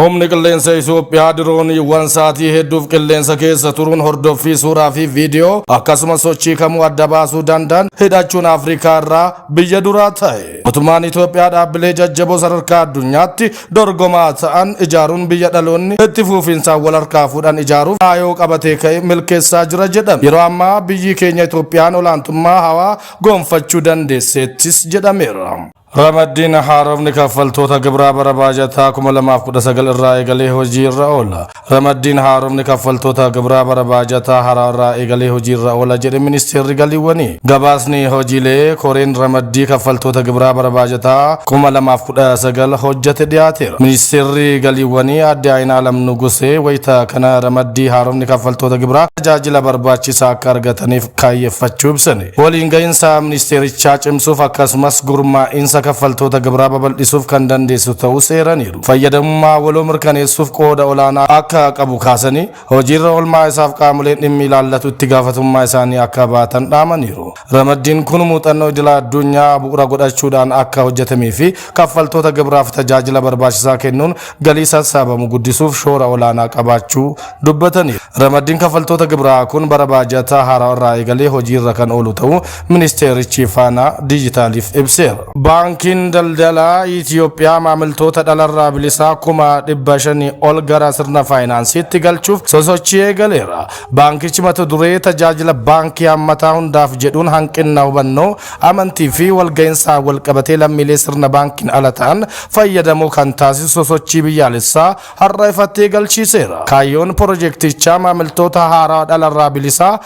Humni qilleensa Itoophiyaa diroonii waan sa'aatii hedduuf qilleensa keessa turuun hordoffii suuraa fi viidiyoo akkasumas sochii kamuu adda baasuu danda'an hidhachuun Afrikaa irraa biyya duraa ta'e. Mootummaan Itoophiyaa dhaabbilee jajjaboo sadarkaa addunyaatti dorgomaa ta'an ijaaruun biyya dhaloonni itti fufiinsaan wal harkaa fuudhan ijaaruuf kaayoo qabatee ka'e milkeessaa jira jedhame. Yeroo ammaa biyyi keenya Itoophiyaan olaantummaa hawaa gonfachuu dandeesseettis jedhameera. Ramaddiin haaromni kaffaltoota gibraa bara baajataa 2019 irraa eegalee hojii irra oola. Ramaddiin haaromni kaffaltoota gibraa bara baajataa haaraa irraa eegalee hojii irra oola jedhe ministeerri galiiwwanii. Gabaasni hojiilee koreen ramaddii kaffaltoota gibraa bara baajataa 2019 hojjete dhiyaateera. Ministeerri galiiwwanii adde Ayinaalam Nugusee wayita kana ramaddii haaromni kaffaltoota gibraa tajaajila barbaachisaa akka argataniif kaayyeffachuu ibsani. Waliin gahinsa ministeerichaa cimsuuf akkasumas gurmaa'insa kaffaltoota gibraa babal'isuuf kan dandeessu ta'uu seeraniiru. Fayyadamummaa waloo mirkaneessuuf qooda olaanaa akka qabu kaasanii hojiirra oolmaa isaaf qaamoleen dhimmi ilaallatu itti gaafatummaa isaanii akka baatan dhaamaniiru. Ramaddiin kun muuxannoo idila addunyaa bu'uura godhachuudhaan akka hojjetamee fi kaffaltoota gibraaf tajaajila barbaachisaa kennuun galii sassaabamu guddisuuf shoora olaanaa qabaachuu dubbataniiru. Ramaddiin kaffaltoota gibraa kun bara baajataa haaraa irraa eegalee hojiirra kan oolu ta'uu ministeerichi faana dijitaaliif ibseera. Baankiin daldalaa Itoophiyaa maamiltoota dhalarraa bilisaa 500,000 ol gara sirna faayinaansiitti galchuuf sosochii eegaleera. Baankichi mata duree tajaajila baankii hammataa hundaaf jedhuun hanqina hubannoo amantii fi walga'iinsaa walqabatee lammiilee sirna baankiin ala ta'an fayyadamuu kan taasisu sosochii biyyaalessaa har'a ifattee galchiiseera. Kaayyoon piroojeektichaa maamiltoota haaraa dhalarraa bilisaa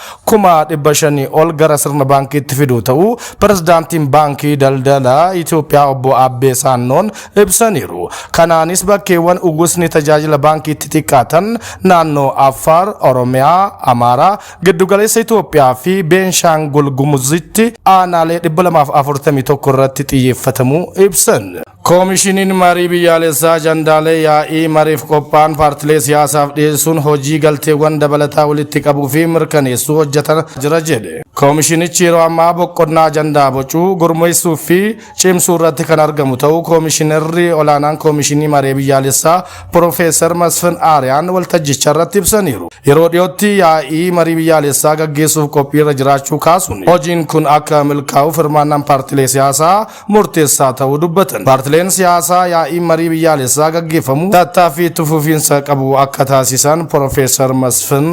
500,000 ol gara sirna baankiitti fiduu ta'uu pirezidaantiin baankii daldalaa Itoophiyaa obbo Abbee Saannoon ibsaniiru. Kanaanis bakkeewwan uwwisni tajaajila baankiitti xiqqaatan naannoo Affaar, Oromiyaa, Amaaraa, Giddugaleessa Itoophiyaa fi Beenshaangul Gumuzitti aanaalee 241 irratti xiyyeeffatamuu ibsan. Koomishiniin marii biyyaalessaa jandaalee yaa'ii mariif qophaa'an paartilee siyaasaaf dhiyeessuun hojii galteewwan dabalataa walitti qabuu fi mirkaneessuu hojjetaa jira jedhe. Koomishinichi yeroo ammaa boqonnaa ajandaa bocuu gurmeessuu fi cimsuu irratti kan argamu ta'uu koomishinarri olaanaan koomishinii marii biyyaalessaa Profeesar Masfin Aariyaan waltajjicha irratti ibsaniiru. Yeroo dhiyootti yaa'ii marii biyyaalessaa gaggeessuuf qophiirra jiraachuu kaasuun hojiin kun akka milkaa'uuf hirmaannaan paartilee siyaasaa murteessaa ta'uu dubbatan. Paartileen siyaasaa yaa'ii marii biyyaalessaa gaggeeffamu tattaaffii itti fufiinsa qabu akka taasisan Profeesar Masfin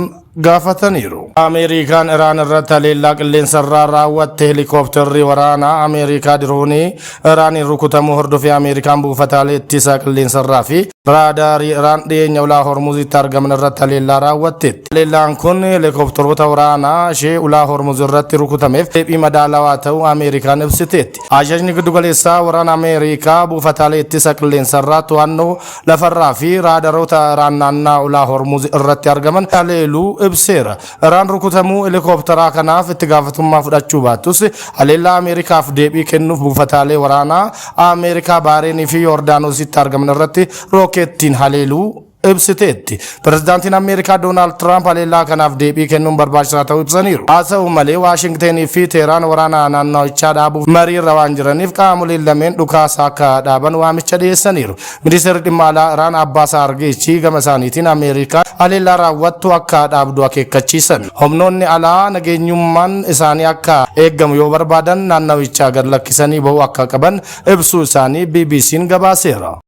gaafataniiru. Ameerikaan Iraan irratti haleellaa qilleensarraa raawwatte helikoophterri waraanaa Ameerikaa diroonii Iraaniin rukutamuu hordofee Ameerikaan buufataalee ittisa qilleensarraa fi raadaarii Iraan dhiyeenya ulaa Hormuzitti argaman irratti haleellaa raawwatteetti. Haleellaan kun helikoophterota waraanaa ishee ulaa Hormuz irratti rukutameef deebii madaalawaa ta'uu Ameerikaan ibsiteetti. Ajajni giddugaleessaa waraana Ameerikaa buufataalee ittisa qilleensarraa to'annoo lafarraa fi raadaroota Iraan naannoo ulaa Hormuz irratti argaman haleeluu ibseera. Iraan rukutamuu helikoophtaraa kanaaf itti gaafatummaa fudhachuu baattus haleellaa Ameerikaaf deebii kennuuf buufataalee waraanaa Ameerikaa Baareenii fi Yordaanositti argaman irratti rookettiin haleeluu ibsiteetti. Pirezidaantiin Ameerikaa Doonaald Tiraamp haleellaa kanaaf deebii kennuun barbaachisaa ta'uu ibsaniiru. Haa ta'u malee Waashingtenii fi Teheraan waraana naannawichaa dhaabuuf mariirra waan jiraniif qaamoleen lameen dhukaasa akka dhaaban waamicha dhiyeessaniiru. Ministeerri dhimma alaa Iraan Abbaas Argiichi gama isaaniitiin Ameerikaa haleellaa raawwattu akka dhaabdu akeekkachiisan. Humnoonni alaa nageenyummaan isaanii akka eeggamu yoo barbaadan naannawichaa gad lakkisanii bahuu akka qaban ibsuu isaanii BBC'n gabaaseera.